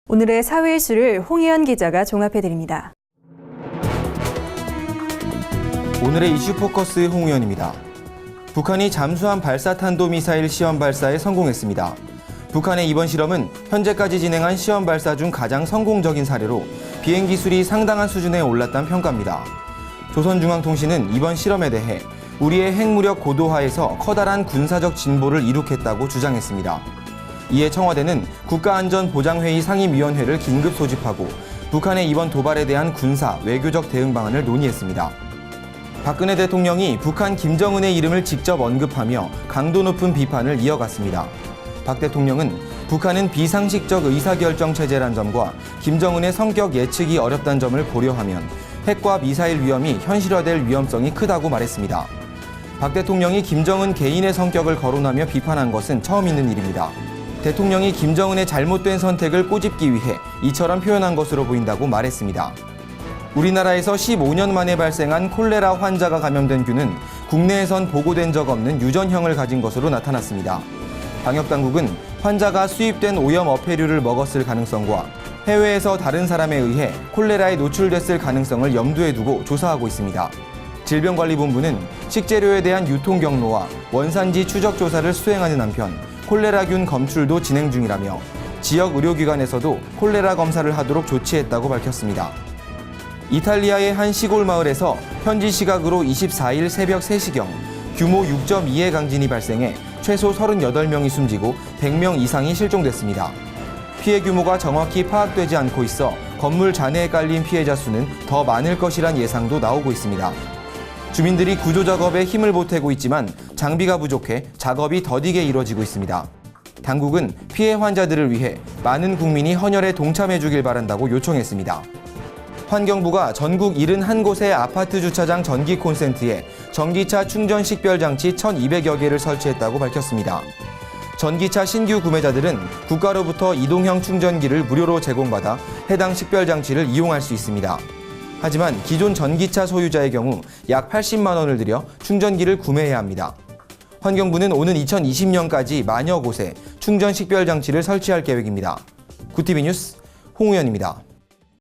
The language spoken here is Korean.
오늘의 사회 이슈를 홍혜연 기자가 종합해드립니다. 오늘의 이슈 포커스 홍우연입니다. 북한이 잠수함 발사탄도미사일 시험 발사에 성공했습니다. 북한의 이번 실험은 현재까지 진행한 시험 발사 중 가장 성공적인 사례로 비행 기술이 상당한 수준에 올랐다는 평가입니다. 조선중앙통신은 이번 실험에 대해 우리의 핵무력 고도화에서 커다란 군사적 진보를 이룩했다고 주장했습니다. 이에 청와대는 국가안전보장회의 상임위원회를 긴급 소집하고 북한의 이번 도발에 대한 군사, 외교적 대응 방안을 논의했습니다. 박근혜 대통령이 북한 김정은의 이름을 직접 언급하며 강도 높은 비판을 이어갔습니다. 박 대통령은 북한은 비상식적 의사결정 체제란 점과 김정은의 성격 예측이 어렵다는 점을 고려하면 핵과 미사일 위험이 현실화될 위험성이 크다고 말했습니다. 박 대통령이 김정은 개인의 성격을 거론하며 비판한 것은 처음 있는 일입니다. 대통령이 김정은의 잘못된 선택을 꼬집기 위해 이처럼 표현한 것으로 보인다고 말했습니다. 우리나라에서 15년 만에 발생한 콜레라 환자가 감염된 균은 국내에선 보고된 적 없는 유전형을 가진 것으로 나타났습니다. 방역당국은 환자가 수입된 오염 어패류를 먹었을 가능성과 해외에서 다른 사람에 의해 콜레라에 노출됐을 가능성을 염두에 두고 조사하고 있습니다. 질병관리본부는 식재료에 대한 유통 경로와 원산지 추적 조사를 수행하는 한편 콜레라균 검출도 진행 중이라며 지역 의료기관에서도 콜레라 검사를 하도록 조치했다고 밝혔습니다. 이탈리아의 한 시골 마을에서 현지 시각으로 24일 새벽 3시경 규모 6.2의 강진이 발생해 최소 38명이 숨지고 100명 이상이 실종됐습니다. 피해 규모가 정확히 파악되지 않고 있어 건물 잔해에 깔린 피해자 수는 더 많을 것이란 예상도 나오고 있습니다. 주민들이 구조 작업에 힘을 보태고 있지만 장비가 부족해 작업이 더디게 이뤄지고 있습니다. 당국은 피해 환자들을 위해 많은 국민이 헌혈에 동참해 주길 바란다고 요청했습니다. 환경부가 전국 71곳의 아파트 주차장 전기 콘센트에 전기차 충전 식별 장치 1,200여 개를 설치했다고 밝혔습니다. 전기차 신규 구매자들은 국가로부터 이동형 충전기를 무료로 제공받아 해당 식별 장치를 이용할 수 있습니다. 하지만 기존 전기차 소유자의 경우 약 80만 원을 들여 충전기를 구매해야 합니다. 환경부는 오는 2020년까지 만여 곳에 충전 식별 장치를 설치할 계획입니다. 구티비 뉴스 홍우연입니다.